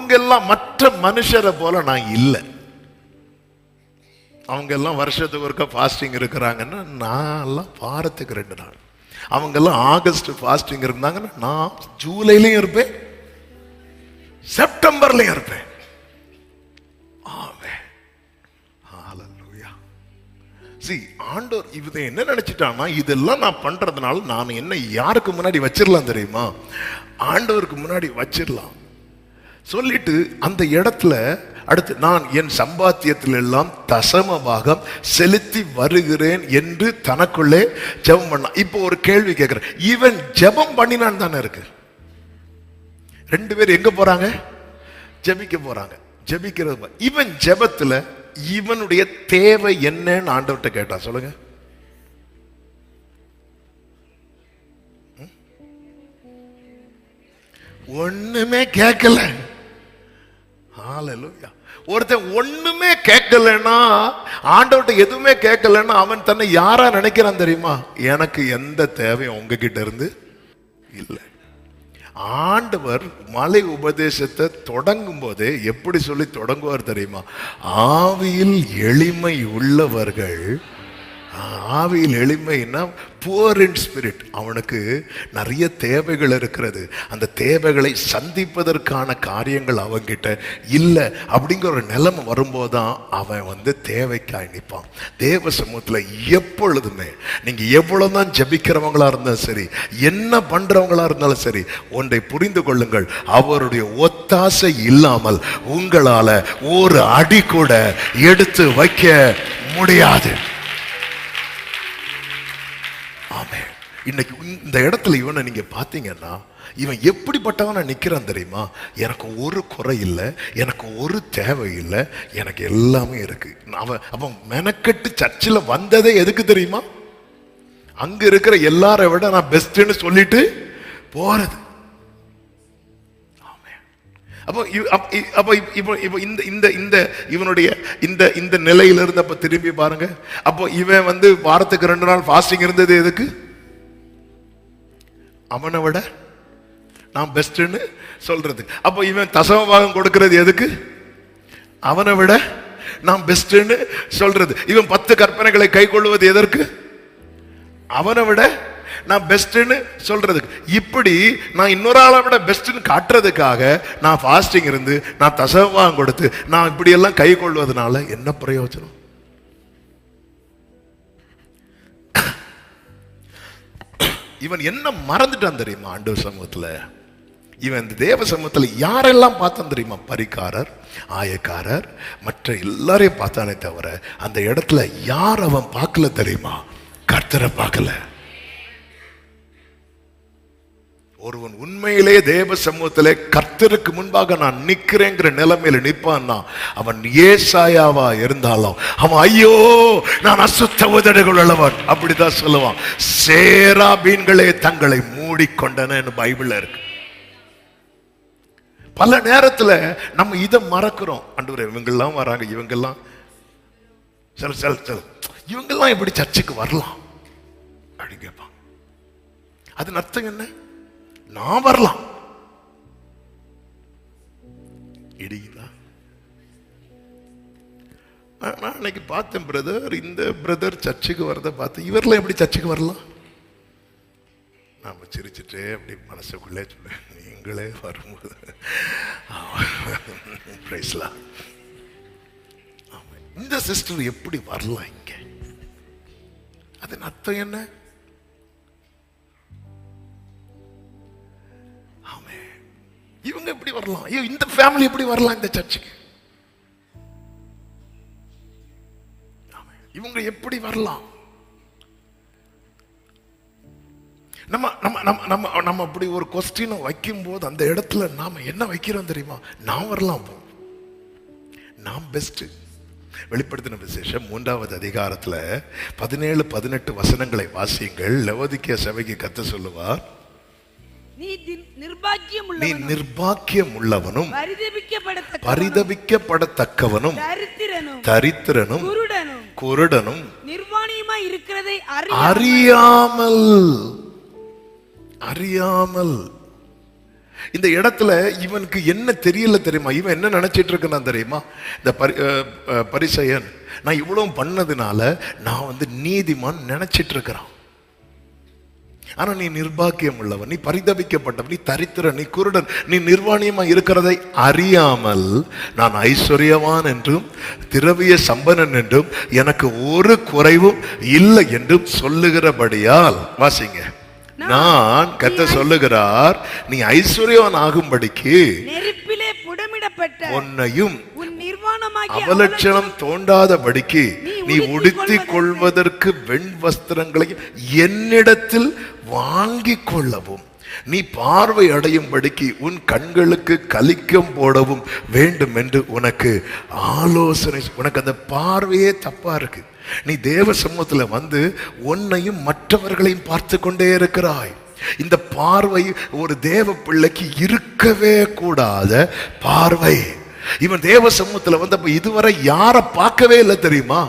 அவங்க எல்லாம் மற்ற மனுஷரை போல நான் இல்லை. அவங்க எல்லாம் வருஷத்துக்கு ஒருக்கா ஃபாஸ்டிங் இருக்கிறாங்கன்னா நான் எல்லாம் வாரத்துக்கு 2 நாள். அவங்க எல்லாம் ஆகஸ்ட் ஃபாஸ்டிங் இருந்தாங்கன்னா நான் ஜூலைலையும் இருப்பேன், செப்டம்பர்லயும் இருப்பேன். ஆண்டவர் இவங்க என்ன நினைச்சிட்டான்னா, இதெல்லாம் நான் பண்றதுனால நான் என்ன யாருக்கு முன்னாடி வச்சிடலாம் தெரியுமா? ஆண்டவருக்கு முன்னாடி வச்சிடலாம் சொல்லிட்டு அந்த இடத்துல அடுத்து நான் என் சம்பாத்தியத்தில் எல்லாம் தசம பாகம் செலுத்தி வருகிறேன் என்று தனக்குள்ளே ஜெபம் பண்ண. இப்போ ஒரு கேள்வி கேட்கிறேன், இவன் ஜெபம் பண்ணினான் தானே இருக்கு. 2 பேர் எங்க போறாங்க? ஜெபிக்க போறாங்க. ஜெபிக்கிறது இவன் ஜெபத்துல இவனுடைய தேவை என்னன்னு ஆண்டவர்கிட்ட கேட்டா சொல்லுங்க. ஒண்ணுமே கேட்கல. ஹல்லேலூயா. ஒருத்தன் ஒண்ணுமே கேட்கலன்னா, ஆண்டவர்கிட்ட எதுவுமே கேட்கலன்னா அவன் தன்னை யாரா நினைக்கிறான் தெரியுமா? எனக்கு எந்த தேவையும் உங்ககிட்ட இருந்து இல்லை. ஆண்டவர் மலை உபதேசத்தை தொடங்கும் போதே எப்படி சொல்லி தொடங்குவார் தெரியுமா? ஆவியில் எளிமை உள்ளவர்கள். ஆவியில் எளிமைன்னா புவர் இன் ஸ்பிரிட். அவனுக்கு நிறைய தேவைகள் இருக்கிறது. அந்த தேவைகளை சந்திப்பதற்கான காரியங்கள் அவங்கிட்ட இல்லை அப்படிங்கிற ஒரு நிலைமை வரும்போதுதான் அவன் தேவைக்காய் நிற்பான். தேவ சமூகத்தில் எப்பொழுதுமே நீங்க எவ்வளவுதான் ஜபிக்கிறவங்களா இருந்தாலும் சரி, என்ன பண்றவங்களா இருந்தாலும் சரி, ஒன்றை புரிந்து கொள்ளுங்கள், அவருடைய ஒத்தாசை இல்லாமல் உங்களால ஒரு அடி கூட எடுத்து வைக்க முடியாது. இன்னைக்கு இந்த இடத்துல இவனை நீங்க பாத்தீங்கன்னா, இவன் எப்படிப்பட்டவன நிக்கிறான் தெரியுமா? எனக்கு ஒரு குறை இல்லை, எனக்கு ஒரு தேவை இல்லை, எனக்கு எல்லாமே இருக்கு. அவன் மெனக்கெட்டு சர்ச்சில் வந்ததே எதுக்கு தெரியுமா? அங்க இருக்கிற எல்லாரை விட நான் பெஸ்ட்னு சொல்லிட்டு போறது. இவனுடைய இந்த நிலையில இருந்து அப்ப திரும்பி பாருங்க. அப்போ இவன் வாரத்துக்கு 2 நாள் ஃபாஸ்டிங் இருந்தது எதுக்கு? அவனை விட நான் பெஸ்ட்னு சொல்றது. அப்போ இவன் தசமபாகம் கொடுக்கிறது எதுக்கு? அவனை விட நான் பெஸ்ட்னு சொல்றது. இவன் 10 கற்பனைகளை கை கொள்வது எதற்கு? அவனை விட நான் பெஸ்ட்னு சொல்றதுக்கு. இப்படி நான் இன்னொரு ஆளை விட பெஸ்ட்னு காட்டுறதுக்காக நான் ஃபாஸ்டிங் இருந்து, நான் தசமபாகம் கொடுத்து, நான் இப்படி எல்லாம் கை கொள்வதனால என்ன பிரயோஜனம்? இவன் என்ன மறந்துட்டான் தெரியுமா? ஆண்டவர் சமூகத்துல இவன் இந்த தேவ சமூகத்துல யாரெல்லாம் பார்த்தான் தெரியுமா? பரிகாரர், ஆயக்காரர், மற்ற எல்லாரையும் பார்த்தானே தவிர அந்த இடத்துல யார் அவன் பார்க்கல தெரியுமா? கர்த்தரை பார்க்கல. ஒருவன் உண்மையிலே தேவ சமூகத்திலே கர்த்தருக்கு முன்பாக நான் நிக்கிறேங்கிற நிலைமையில நிற்பான்னா, அவன் ஏசாயாவா இருந்தாலும் அவன் ஐயோ நான் அசுத்த உதடுகள் உள்ளவன் அப்படிதான் சொல்லுவான். சேராபீன்களே தங்களை மூடிக்கொண்டன பைபிள்ல இருக்கு. பல நேரத்துல நம்ம இதை மறக்கிறோம். ஆண்டவரே இவங்கெல்லாம் வராங்க, இவங்கெல்லாம் இவங்கெல்லாம் எப்படி சர்ச்சுக்கு வரலாம் அப்படின்னு கேட்பான். அது அர்த்தம் என்ன? நான் வரலாம். இடிக்குதா? நான் அன்னைக்கு பார்த்தேன் பிரதர், இந்த பிரதர் சர்ச்சுக்கு வரத பார்த்து இவரெல்லாம் எப்படி சர்ச்சுக்கு வரலாம்? நாம சிரிச்சுட்டு அப்படி மனசுக்குள்ளே சொல்ல, நீங்களே வரும்போது இந்த சிஸ்டர் எப்படி வரலாம் இங்க? அதன் அர்த்தம் என்ன? இவங்க எப்படி வரலாம்? ஐயோ இந்த ஃபேமிலி எப்படி வரலாம் இந்த சர்ச்சுக்கு? இவங்க எப்படி வரலாம்? நம்ம நம்ம நம்ம நம்ம நம்ம அப்படி ஒரு கொஸ்டினை வைக்கும் போது அந்த இடத்துல நாம என்ன வைக்கிறோம் தெரியுமா? நான் வரலாம், நான் பெஸ்ட். வெளிப்படுத்தின விசேஷம் 3வது அதிகாரத்துல 17-18 வசனங்களை வாசியுங்கள். லவோதிக்கேய சபைக்கு கர்த்தர் சொல்லுவார், நீ நிர்பாக்கியம் உள்ளவனும் பரிதபிக்கப்படத்தக்கவனும் தரித்திரனும் குருடனும் நிர்வாணியமாய் இருக்கிறதை அறியாமல். இந்த இடத்துல இவனுக்கு என்ன தெரியல தெரியுமா? இவன் என்ன நினைச்சிட்டு இருக்கான் தெரியுமா? இந்த பரிசேயன் நான் இவ்வளவு பண்ணதுனால நான் நீதிமான் நினைச்சிட்டு இருக்கிறான். ஆனா நீ நிர்பாக்கியம் உள்ளவன், நீ பரிதபிக்கப்பட்டவன், நீ தரித்திரன், நீ குருடன், நீ நிர்வாணியமா இருக்கிறதை அறியாமல் நான் ஐஸ்வர்யவான் என்றும் திரவிய சம்பனன் என்றும் எனக்கு ஒரு குறைவும் இல்லை என்றும் சொல்லுகிறபடியால், வாசிங்க, நான் கர்த்தர் சொல்லுகிறார், நீ ஐஸ்வர்யவான் ஆகும்படிக்கு நெருப்பிலே புடமிடப்பட்ட உன்னையும் நிர்வாணமாகிய அவலட்சணம் தோண்டாதபடிக்கு நீ உடுத்திக் கொள்வதற்கு வெண் வஸ்திரங்களை என்னிடத்தில் வாங்கிக் கொள்ளவும் நீ பார்வை அடையும்படிக்கு உன் கண்களுக்கு கலிக்கம் போடவும் வேண்டும் என்று உனக்கு ஆலோசனை. உனக்கு அந்த பார்வையே தப்பா இருக்கு. நீ தேவ சமூகத்துல உன்னையும் மற்றவர்களையும் பார்த்து கொண்டே இருக்கிறாய். இந்த பார்வை ஒரு தேவ பிள்ளைக்கு இருக்கவே கூடாத பார்வை. இவன் தேவ சமூகத்துல இதுவரை யாரை பார்க்கவே இல்லை தெரியுமா?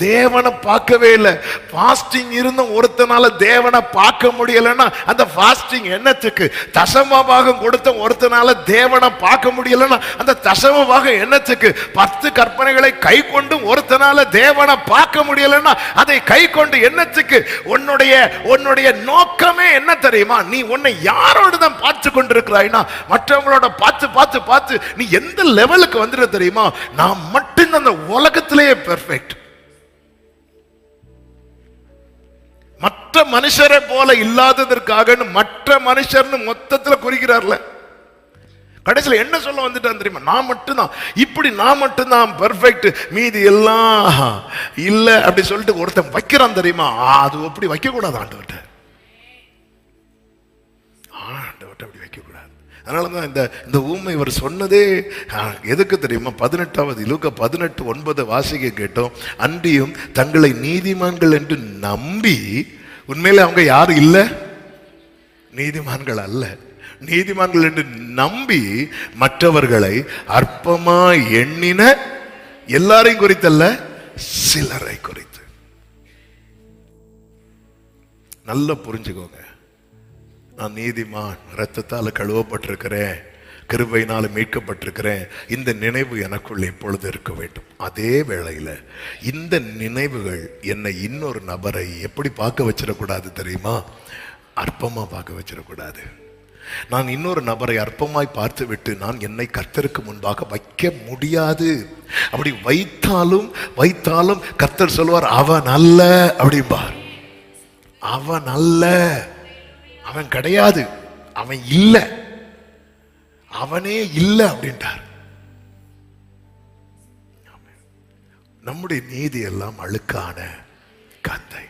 தேவனை பார்க்கவே இல்லை. பாஸ்டிங் இருந்த ஒருத்தனால தேவனை பார்க்க முடியலன்னா அந்த பாஸ்டிங் என்னத்துக்கு? தசம பாகம் கொடுத்த ஒருத்தனால தேவனை பார்க்க முடியலன்னா அந்த தசம பாகம் என்னத்துக்கு? 10 கற்பனைகளை கை கொண்டு ஒருத்தனால தேவனை பார்க்க முடியலன்னா அதை கை கொண்டு என்னத்துக்கு? உன்னுடைய நோக்கமே என்ன தெரியுமா? நீ உன்னை யாரோட தான் பார்த்து கொண்டிருக்கிறாய்னா மற்றவங்களோட பார்த்து பார்த்து பார்த்து நீ எந்த லெவலுக்கு வந்துட தெரியுமா? நான் மட்டும் அந்த உலகத்திலேயே பெர்ஃபெக்ட், மற்ற மனுஷரை போல இல்லாததற்காக மற்ற மனுஷர்னு மொத்தத்துல குறிக்கிறார்ல. கடைசியில் என்ன சொல்ல வந்துட்டான் தெரியுமா? நான் மட்டும்தான் இப்படி, நான் மட்டும்தான் பெர்ஃபெக்ட், மீதி எல்லாம் இல்ல அப்படி சொல்லிட்டு ஒருத்தன் வைக்கிறான் தெரியுமா? அது அப்படி வைக்க கூடாது. ஆண்டவர்கிட்ட அப்படி வைக்க கூடாது. அதனாலதான் இந்த ஊமை இவர் சொன்னதே எதுக்கு தெரியுமா? 18வது லூக்கா 18:9 வாசிக்க கேட்டோம். அன்றியும் தங்களை நீதிமான்கள் என்று நம்பி, உண்மையில அவங்க யாரும் இல்ல, நீதிமான்கள் அல்ல, நீதிமான்கள் என்று நம்பி மற்றவர்களை அற்பமா எண்ணின, எல்லாரையும் குறித்தல்ல, சிலரை குறித்து. நல்லா புரிஞ்சுக்கோங்க. நான் நீதிமான், இரத்தத்தால் கழுவப்பட்டிருக்கிறேன், கிருபையினால் மீட்கப்பட்டிருக்கிறேன், இந்த நினைவு எனக்குள் எப்பொழுது இருக்க வேண்டும். அதே வேளையில் இந்த நினைவுகள் என்னை இன்னொரு நபரை எப்படி பார்க்க வச்சிடக்கூடாது தெரியுமா? அற்பமா பார்க்க வச்சிடக்கூடாது. நான் இன்னொரு நபரை அற்பமாய் பார்த்து விட்டு நான் என்னை கர்த்தருக்கு முன்பாக வைக்க முடியாது. அப்படி வைத்தாலும் கர்த்தர் சொல்வார், அவன் அல்ல அப்படிம்பார். அவன் அல்ல, அவன் கிடையாது, அவன் இல்லை, அவனே இல்லை அப்படின்ட்டார். நம்முடைய நீதி எல்லாம் அழுக்கான கந்தை.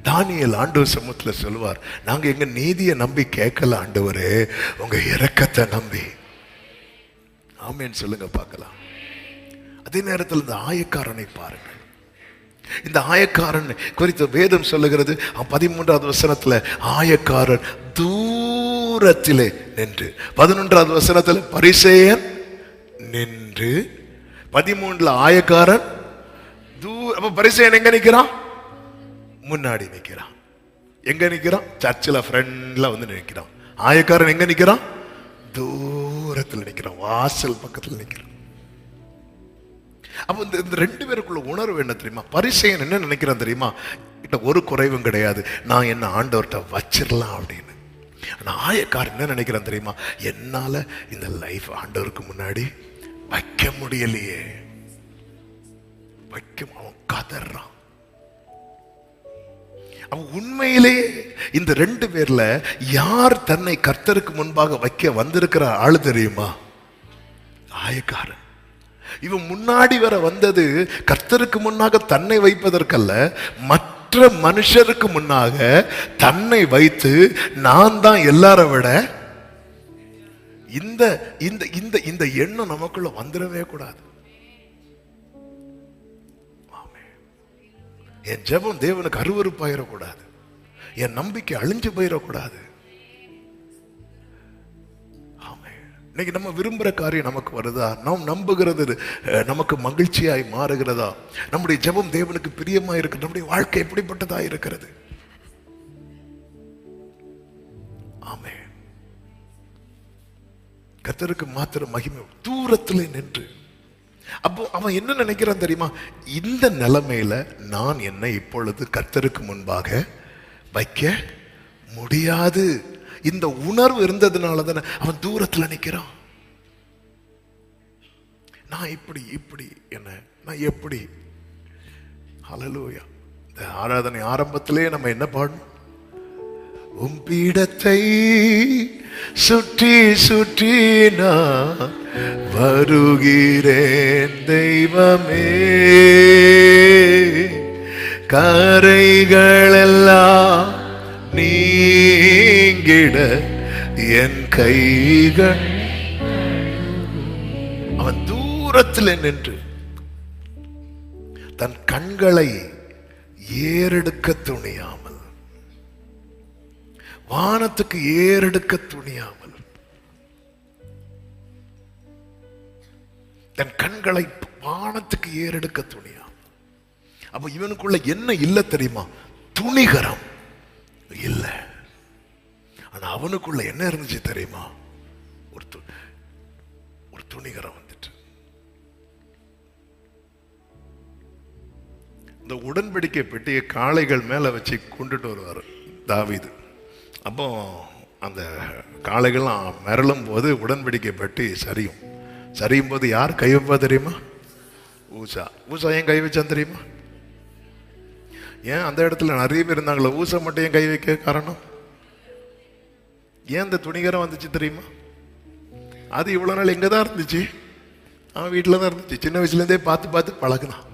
தானியேல் ஆண்டவர் சமூகத்தில் சொல்லுவார், நாங்க எங்க நீதியை நம்பி கேட்கல ஆண்டவரே, உங்க இரக்கத்தை நம்பி. ஆமேன்னு சொல்லுங்க பார்க்கலாம். அதே நேரத்தில் இந்த ஆயக்காரனை பாருங்கள். இந்த ஆயக்காரன் குறித்து வேதம் சொல்லுகிறது 13வது வசனத்துல, ஆயக்காரன் தூரத்திலே நின்று, 11வது வசனத்துல பரிசேயன் நின்று, 13ல ஆயக்காரன் அப்ப பரிசேயன் எங்க நிக்கிறான்? முன்னாடி நிக்கிறான். எங்க நிக்கிறான்? சர்ச்சில் ஃப்ரெண்ட்ல நிக்கிறான். ஆயக்காரன் எங்க நிக்கிறான்? தூரத்தில் நிக்கிறான், வாசல் பக்கத்தில் நிக்கிறான். அப்ப இந்த 2 பேருக்குள்ள உணர்வு என்ன தெரியுமா? பரிசேயன் என்ன நினைக்கிறான் தெரியுமா? கிட்ட ஒரு குறைவும் கிடையாது, நான் என்ன ஆண்டவர்கிட்ட வச்சிடலாம் அப்படின்னு. ஆனா ஆயக்காரன் என்ன நினைக்கிறான் தெரியுமா? என்னால இந்த லைஃப் ஆண்டவருக்கு முன்னாடி வைக்க முடியலையே, அவன் கதறான். அவன் உண்மையிலேயே இந்த 2 பேர்ல யார் தன்னை கர்த்தருக்கு முன்பாக வைக்க வந்திருக்கிற ஆளு தெரியுமா? ஆயக்காரன். இவன் முன்னாடி வர வந்தது கர்த்தருக்கு முன்னாக தன்னை வைப்பதற்கல்ல, மற்ற மனுஷருக்கு முன்னாக தன்னை வைத்து நான் தான் எல்லாரை விட. இந்த இந்த இந்த இந்த எண்ணம் நமக்குள்ள வந்துடவே கூடாது. என் ஜெபம் தேவனுக்கு அருவருப்பாயிடக்கூடாது, என் நம்பிக்கை அழிஞ்சு போயிடக்கூடாது. இன்னைக்கு நம்ம விரும்புகிற காரியம் நமக்கு வருதா? நாம் நம்புகிறது நமக்கு மகிழ்ச்சியாய் மாறுகிறதா? நம்முடைய ஜெபம் தேவனுக்கு பிரியமா இருக்கு? நம்முடைய வாழ்க்கை எப்படிப்பட்டதா இருக்கிறது? ஆமென். கர்த்தருக்கு மாத்திரம் மகிமை. தூரத்தில் நின்று. அப்போ அவன் என்ன நினைக்கிறான் தெரியுமா? இந்த நிலைமையில நான் என்னை இப்பொழுது கர்த்தருக்கு முன்பாக வைக்க முடியாது. இந்த உணர்வு இருந்ததுனால தானே அவன் தூரத்தில் நிற்கிறான். நான் இப்படி என்ன, நான் எப்படி? ஹல்லேலூயா. இந்த ஆராதனை ஆரம்பத்திலே நம்ம என்ன பாடணும்? உம் பீடத்தை சுற்றி சுற்றி நான் வருகிறேன் தெய்வமே, கரைகளெல்லாம் நீங்கிட என் கைகள். அவன் தூரத்தில் நின்று தன் கண்களை ஏறெடுக்க துணியாமல், வானத்துக்கு ஏறெடுக்க துணியாமல், தன் கண்களை வானத்துக்கு ஏறெடுக்க துணியாமல். அப்ப இவனுக்குள்ள என்ன இல்ல தெரியுமா? துணிகரம் இல்ல. ஆனா அவனுக்குள்ள என்ன இருந்துச்சு தெரியுமா? ஒரு துணிகரம் வந்துட்டு. இந்த உடன்படிக்கை பெட்டியை காளைகள் மேல வச்சு கொண்டுட்டு வருவார் தாவீது. அப்போ அந்த காளைகள்லாம் மிரளும் போது உடன்படிக்கை பெட்டி சரியும் போது யார் கை வைப்பா தெரியுமா? ஊசா. ஏன் கை வச்சான் தெரியுமா? ஏன் அந்த இடத்துல நிறைய பேர் இருந்தாங்களோ, ஊசா மட்டும் ஏன் கை வைக்க காரணம்? ஏன் அந்த துணிகரம் வந்துச்சு தெரியுமா? அது இவ்வளவு நாள் எங்க தான் இருந்துச்சு? அவன் வீட்டில் தான் இருந்துச்சு. சின்ன வயசுலேருந்தே பார்த்து பழகினான்.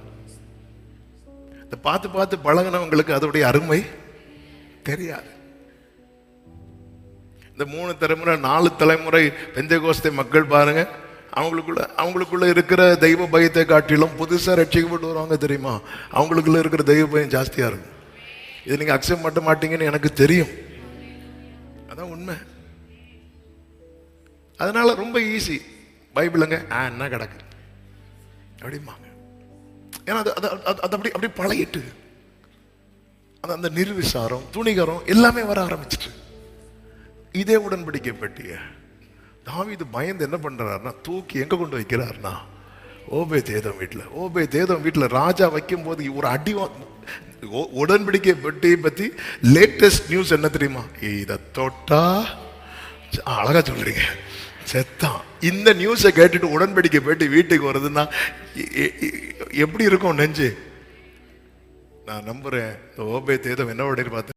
இந்த பார்த்து பழகினவங்களுக்கு அதோடைய அருமை தெரியாது. இந்த 3 தலைமுறை 4 தலைமுறை பெந்தேகோஸ்தே மக்கள் பாருங்க, அவங்களுக்குள்ள இருக்கிற தெய்வ பயத்தை காட்டிலும் புதுசா ரட்சிக்கப்பட்டு வருவாங்க தெரியுமா, அவங்களுக்குள்ள இருக்கிற தெய்வ பயம் ஜாஸ்தியா இருக்கும். இதை நீங்க அக்செப்ட் பண்ண மாட்டீங்கன்னு எனக்கு தெரியும். அதான் உண்மை. அதனால ரொம்ப ஈஸி பைபிளுங்க என்ன கிடக்கு அப்படிம்பாங்க. ஏன்னா அது அப்படி பழகிட்டு அந்த நிர்விசாரம், துணிகரம் எல்லாமே வர ஆரம்பிச்சிட்டு. இதே உடன்படிக்கை பெட்டிய தாவீது பயந்து என்ன பண்றாருன்னா, தூக்கி எங்க கொண்டு வைக்கிறாருன்னா ஓபேதேதோம் வீட்டுல ராஜா வைக்கும் போது ஒரு அடி. உடன்படிக்கை பெட்டியை பத்தி லேட்டஸ்ட் நியூஸ் என்ன தெரியுமா? இத தொட்டா அழகா சொல்றீங்க செத்தான். இந்த நியூஸை கேட்டுட்டு உடன்படிக்கை பெட்டி வீட்டுக்கு வருதுன்னா எப்படி இருக்கும் நெஞ்சு? நான் நம்புறேன் ஓபேதேதோம் என்ன பார்த்து